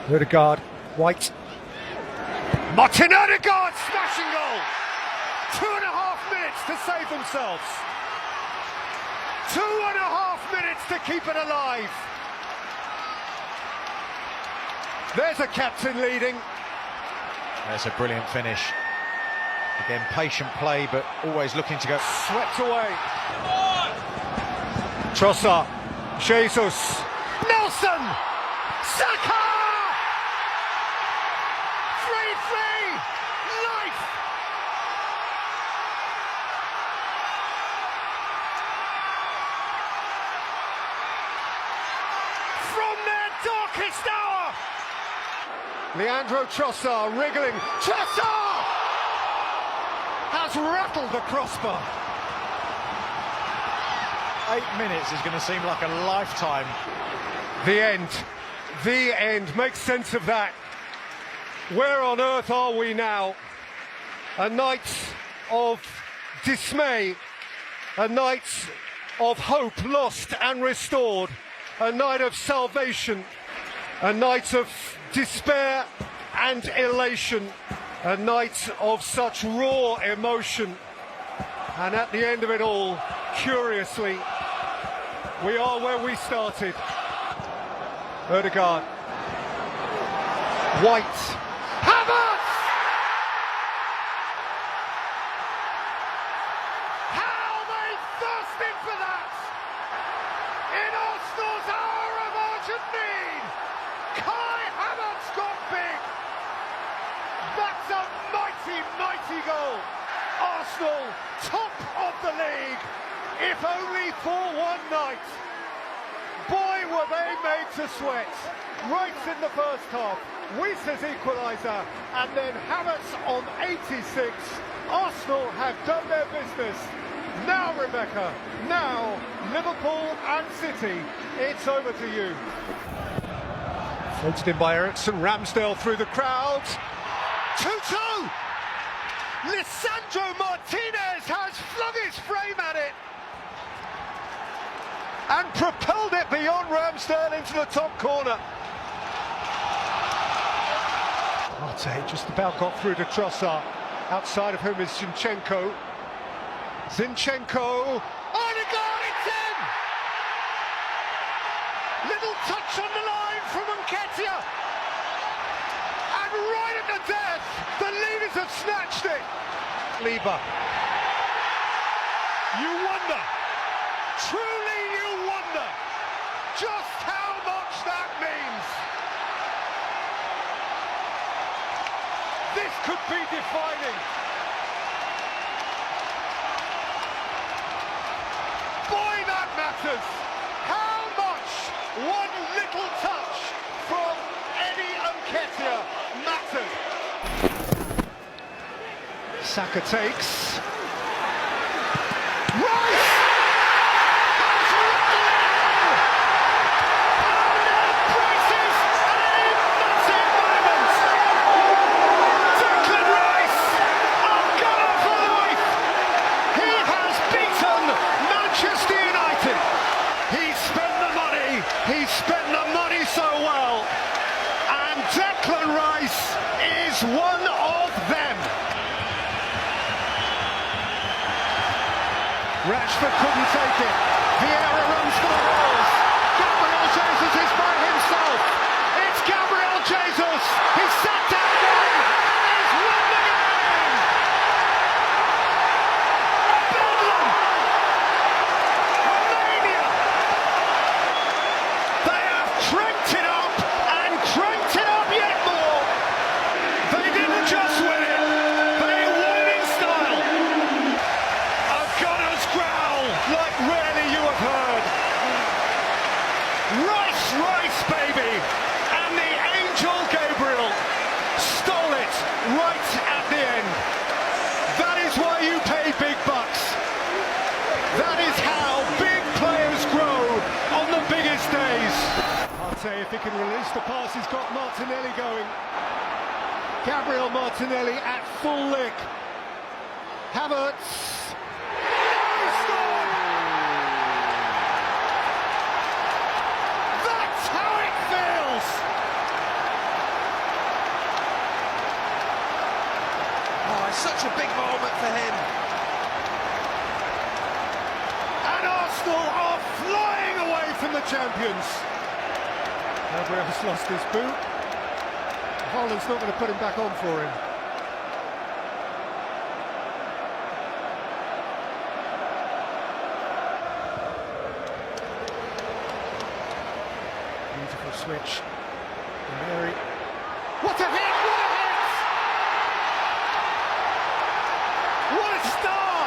Ødegaard, White. Martin Ødegaard, smashing goal! 2.5 minutes to save themselves. 2.5 minutes to keep it alive. There's a captain leading. There's a brilliant finish. Again, patient play, but always looking to go. Swept away. Trossard, Jesus, Nelson, Saka! 3-3, life! From their darkest hour! Leandro Trossard wriggling. Trossard! Has rattled the crossbar. 8 minutes is going to seem like a lifetime. The end. The end. Make sense of that. Where on earth are we now? A night of dismay. A night of hope lost and restored. A night of salvation. A night of despair and elation. A night of such raw emotion. And at the end of it all, curiously, we are where we started. Ødegaard. White. Havertz! How they thirsted for that! In Arsenal's hour of urgent need, Kai Havertz got big. That's a mighty, mighty goal. Arsenal, top of the league, if only for one night. Boy, were they made to sweat. Right in the first half, Wies's equaliser, and then Havertz on 86. Arsenal have done their business. Now, Rebecca, now, Liverpool and City, it's over to you. Floated in by Ericsson, Ramsdale through the crowd. 2-2! Lisandro Martinez has flung his frame at it and propelled it beyond Ramsdale into the top corner. Arte just about got through to Trossard, outside of whom is Zinchenko. Zinchenko, Ødegaard, it's in! Little touch on the line from Nketiah. And right at the death, the leaders have snatched it. Lieber. You wonder, truly you wonder, just how much that means. This could be defining. Boy, that matters. How much one little touch from Eddie Nketiah mattered. Saka takes. Rice! Has written braces a massive moment. Declan Rice, a gunner for life. He has beaten Manchester United. He spent the money. He spent the money so well. And Declan Rice is one of them. Rashford couldn't take it. Vieira runs for the walls. Gabriel Jesus is by himself. It's Gabriel Jesus. He's sat down one and he's won the game. Bedlam. Mania. They have cranked it up and cranked it up yet more. They didn't just win it. They won in style. A gunner's growl like rarely you have heard. Rice, Rice, baby. And the angel Gabriel stole it right at the end. That is why you pay big bucks. That is how big players grow on the biggest days. I'd say if he can release the pass, he's got Martinelli going. Gabriel Martinelli at full lick. Havertz. That's how it feels. for him. And Arsenal are flying away from the champions. Gabriel's lost his boot. Haaland's not going to put him back on for him. Beautiful switch. Dari. What a hit! What a hit! What a star!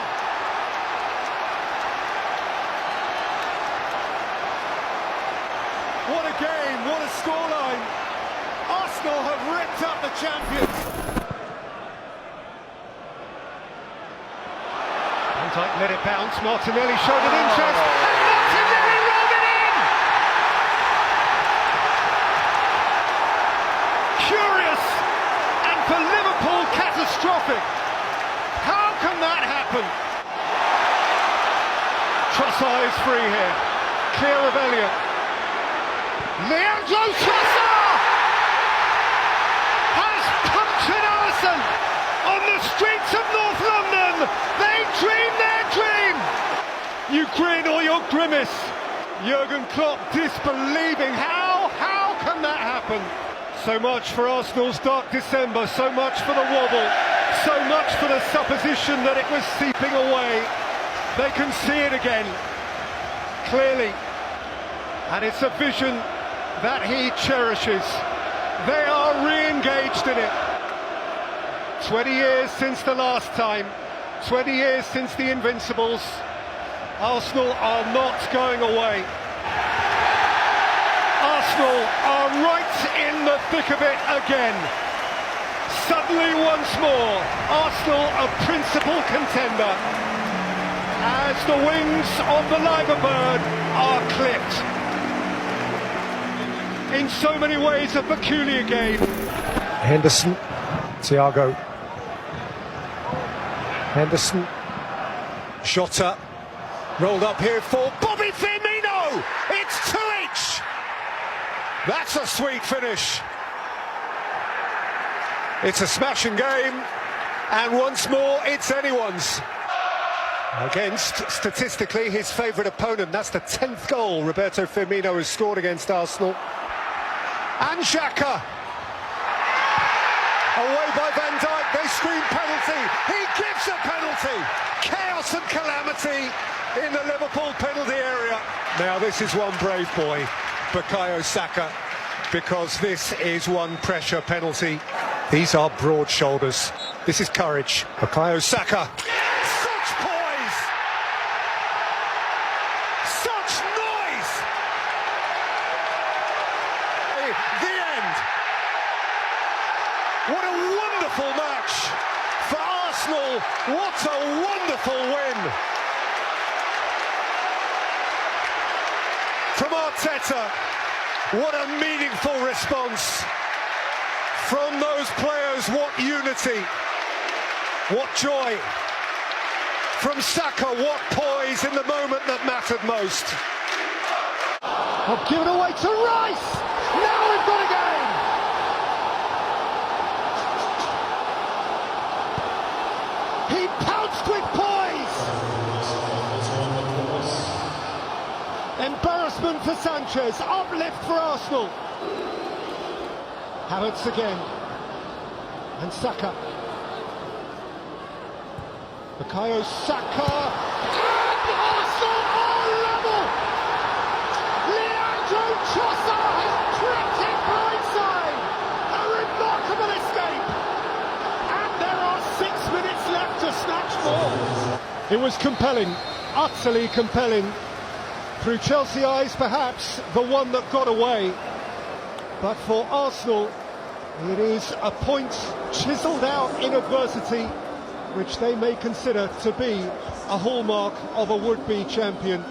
What a game! What a scoreline! Arsenal have ripped up the champions. Van Dijk let it bounce. Martinelli showed an interest. And Martinelli rolled it in! Curious, and for Liverpool, catastrophic. How can that happen? Trossard is free here. Clear of Elliott. Leandro Trossard has punctured Alisson on the streets of North London. They dream their dream. You grin or you grimace. Jurgen Klopp disbelieving. How can that happen? So much for Arsenal's dark December, so much for the wobble, so much for the supposition that it was seeping away. They can see it again, clearly, and it's a vision that he cherishes. They are re-engaged in it. 20 years since the last time, 20 years since the Invincibles. Arsenal are not going away. Arsenal are right in the thick of it again. Suddenly once more, Arsenal a principal contender as the wings of the liver bird are clipped. In so many ways a peculiar game. Henderson, Thiago. Henderson, Jota rolled up here for Bobby Firmino. It's 2-each. That's a sweet finish. It's a smashing game, and once more it's anyone's. Against, statistically, his favourite opponent. That's the 10th goal Roberto Firmino has scored against Arsenal. And Xhaka. Away by Van Dijk, they scream penalty. He gives a penalty. Chaos and calamity in the Liverpool penalty area. Now this is one brave boy, Bukayo Saka, because this is one pressure penalty. These are broad shoulders. This is courage. Bukayo Saka. Such poise! Such noise! The end. What a wonderful match for Arsenal. What a wonderful win. From Arteta, what a meaningful response. From those players, what unity, what joy. From Saka, what poise in the moment that mattered most. I've given away to Rice. Now we've got a game. He pounced with poise. Embarrassment for Sanchez. Uplift for Arsenal. Havertz again. And Saka. Bukayo Saka. And Arsenal are level. Leandro Trossard has tripped it blindside. A remarkable escape. And there are 6 minutes left to snatch more. It was compelling, utterly compelling. Through Chelsea eyes, perhaps the one that got away. But for Arsenal, it is a point chiselled out in adversity, which they may consider to be a hallmark of a would-be champion.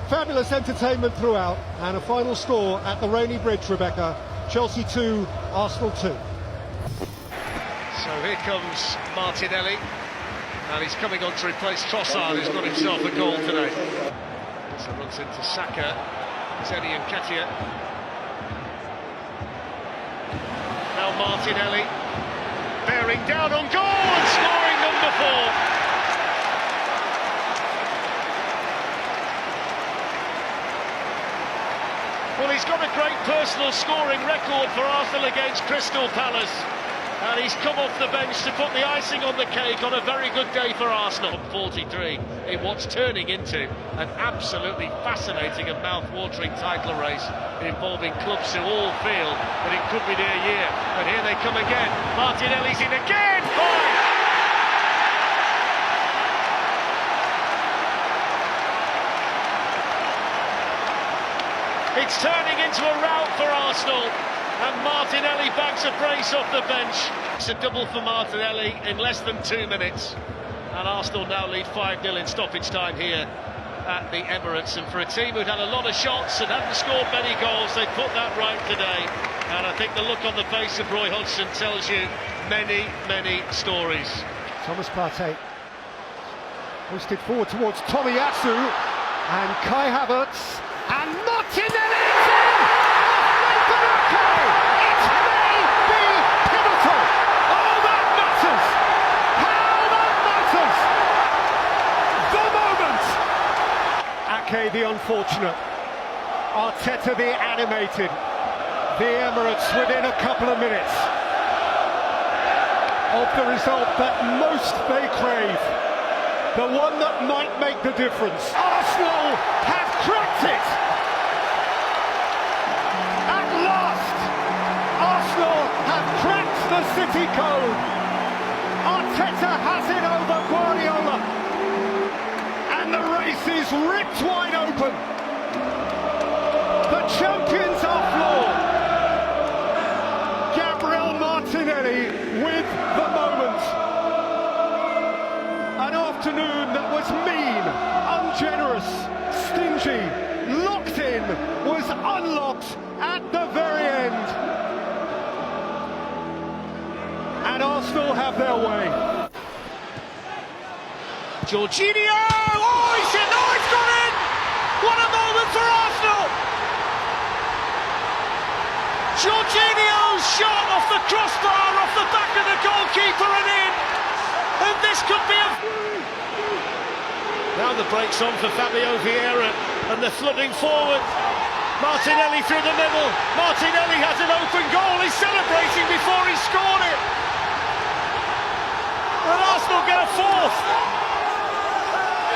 Fabulous entertainment throughout, and a final score at the Rainy Bridge, Rebecca. Chelsea 2, Arsenal 2. So here comes Martinelli, and he's coming on to replace Trossard, who's got himself a goal today. So runs into Saka, Zeni and Ketia. Now Martinelli, bearing down on goal and scoring number before. Well, he's got a great personal scoring record for Arsenal against Crystal Palace. And he's come off the bench to put the icing on the cake on a very good day for Arsenal. 43 in what's turning into an absolutely fascinating and mouth-watering title race involving clubs who all feel that it could be their year. But here they come again. Martinelli's in again. Fine. It's turning into a rout for Arsenal. And Martinelli bags a brace off the bench. It's a double for Martinelli in less than 2 minutes. And Arsenal now lead 5-0 in stoppage time here at the Emirates. And for a team who'd had a lot of shots and hadn't scored many goals, they put that right today. And I think the look on the face of Roy Hodgson tells you many, many stories. Thomas Partey hoisted forward towards Tomiyasu and Kai Havertz and Martinelli is in! It may be pivotal. Oh, that matters! How that matters! The moment! Ake the unfortunate, Arteta the animated, the Emirates within a couple of minutes of the result that most they crave, the one that might make the difference. Arsenal have cracked it! At last, Arsenal have cracked the City code. Arteta has it over Guardiola, and the race is ripped wide open. The champions are floored. Gabriel Martinelli with the moment. An afternoon that was mean, ungenerous, stingy, locked in, was unlocked at the very end. And Arsenal have their way. Jorginho! Oh, he's in! Oh, it's gone in! What a moment for Arsenal! Jorginho's shot off the crossbar, off the back of the goalkeeper and in! And this could be a... Now the break's on for Fabio Vieira and they're flooding forward. Martinelli through the middle. Martinelli has an open goal. He's celebrating before he scored it. And Arsenal get a fourth.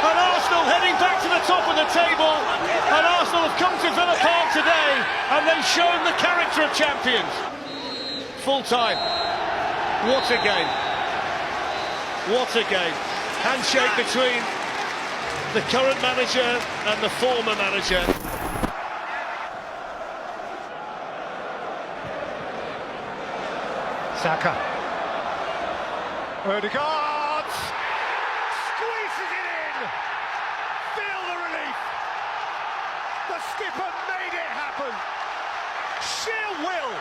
And Arsenal heading back to the top of the table. And Arsenal have come to Villa Park today and they've shown the character of champions. Full time. What a game. What a game. Handshake between the current manager and the former manager. Saka. Odegaard squeezes it in. Feel the relief. The skipper made it happen. Sheer will.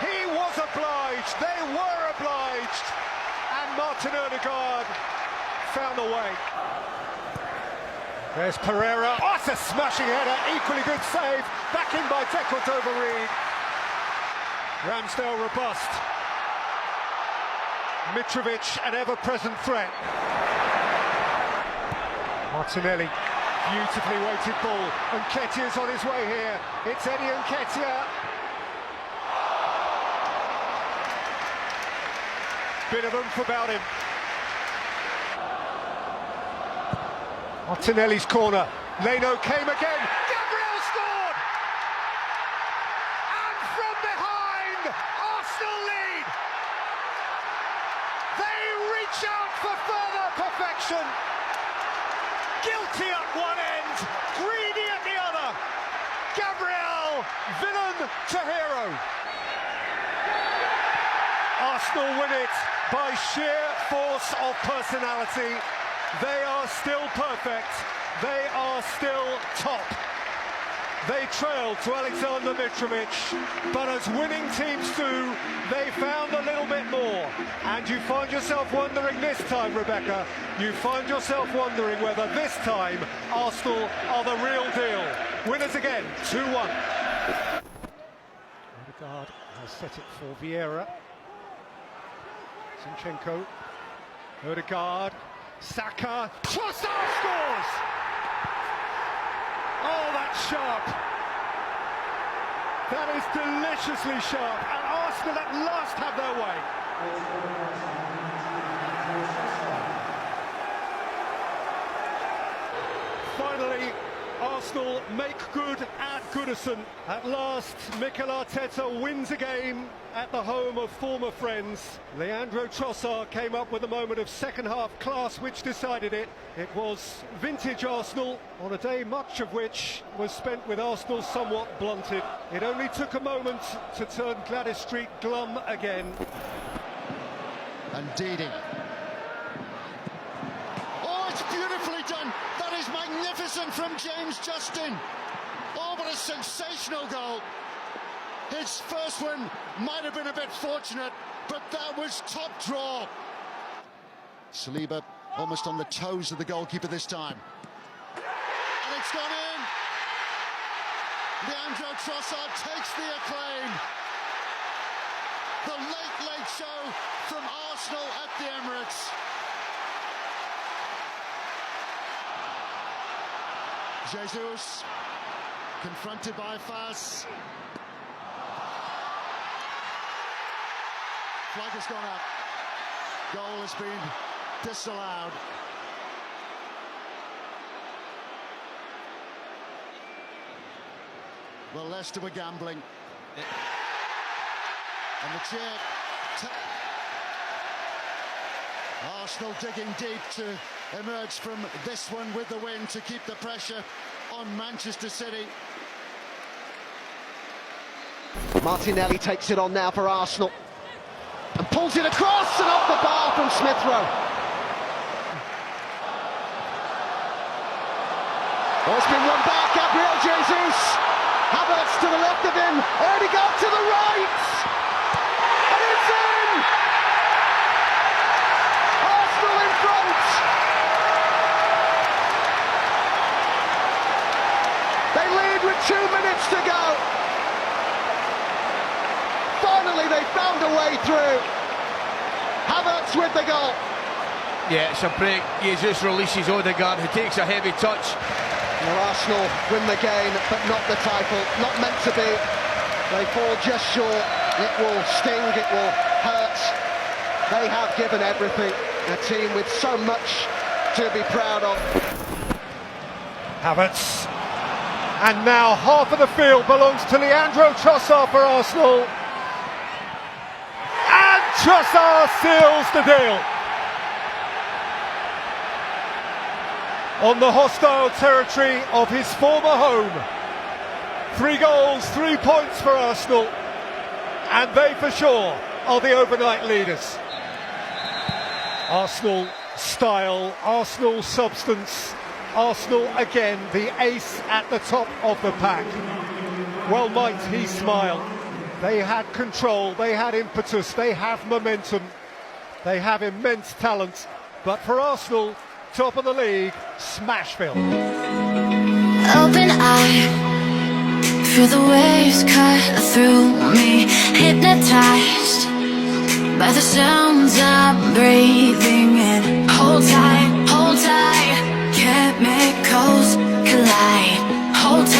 He was obliged. They were obliged. And Martin Odegaard found a way. There's Pereira. Oh, it's a smashing header. Equally good save. Back in by Teckleton-Reid. Ramsdale robust. Mitrovic, an ever-present threat. Martinelli, beautifully weighted ball. And Nketiah's on his way here. It's Eddie Nketiah. Bit of oomph about him. Martinelli's corner. Leno came again. Gabriel scored! And from behind, Arsenal lead. They reach out for further perfection. Guilty at one end, greedy at the other. Gabriel, villain to hero. Arsenal win it by sheer force of personality. They are still perfect. They are still top. They trailed to Alexander Mitrovic, but as winning teams do, they found a little bit more. And you find yourself wondering this time, Rebecca, you find yourself wondering whether this time Arsenal are the real deal. Winners again, 2-1. Odegaard has set it for Vieira. Zinchenko, Odegaard, Saka, Trossard scores! Oh, that's sharp. That is deliciously sharp, and Arsenal at last have their way. Finally, Arsenal make good at Goodison. At last, Mikel Arteta wins a game at the home of former friends. Leandro Trossard came up with a moment of second-half class which decided it. It was vintage Arsenal on a day much of which was spent with Arsenal somewhat blunted. It only took a moment to turn Gladys Street glum again. And Didi. Oh, it's beautifully done. That is magnificent from James Justin. Oh, what a sensational goal. His first one might have been a bit fortunate, but that was top draw. Saliba almost on the toes of the goalkeeper this time. And it's gone in. Leandro Trossard takes the acclaim. The late show from Arsenal at the Emirates. Jesus, confronted by Faz. Flag has gone up. Goal has been disallowed. Well, Leicester were gambling. And the cheer. Arsenal digging deep to emerge from this one with the win to keep the pressure on Manchester City. Martinelli takes it on now for Arsenal and pulls it across and off the bar from Smith Rowe. Oh, it's been run back. Gabriel Jesus. Havertz to the left of him. Odegaard to the right. And it's in! Arsenal in front. They lead with 2 minutes to go. Finally, they found a way through. Havertz with the goal. Yeah, it's a break. Jesus releases Odegaard, who takes a heavy touch. Well, Arsenal win the game, but not the title. Not meant to be. They fall just short. It will sting, it will hurt. They have given everything. A team with so much to be proud of. Havertz. And now half of the field belongs to Leandro Trossard for Arsenal. And Trossard seals the deal. On the hostile territory of his former home. 3 goals, 3 points for Arsenal. And they for sure are the overnight leaders. Arsenal style, Arsenal substance, Arsenal again, the ace at the top of the pack. Well might he smile. They had control, they had impetus, they have momentum, they have immense talent. But for Arsenal, top of the league, Smashville. Open eye, feel the waves cut through me, hypnotized by the sounds I'm breathing in. Hold tight, chemicals collide. Hold tight.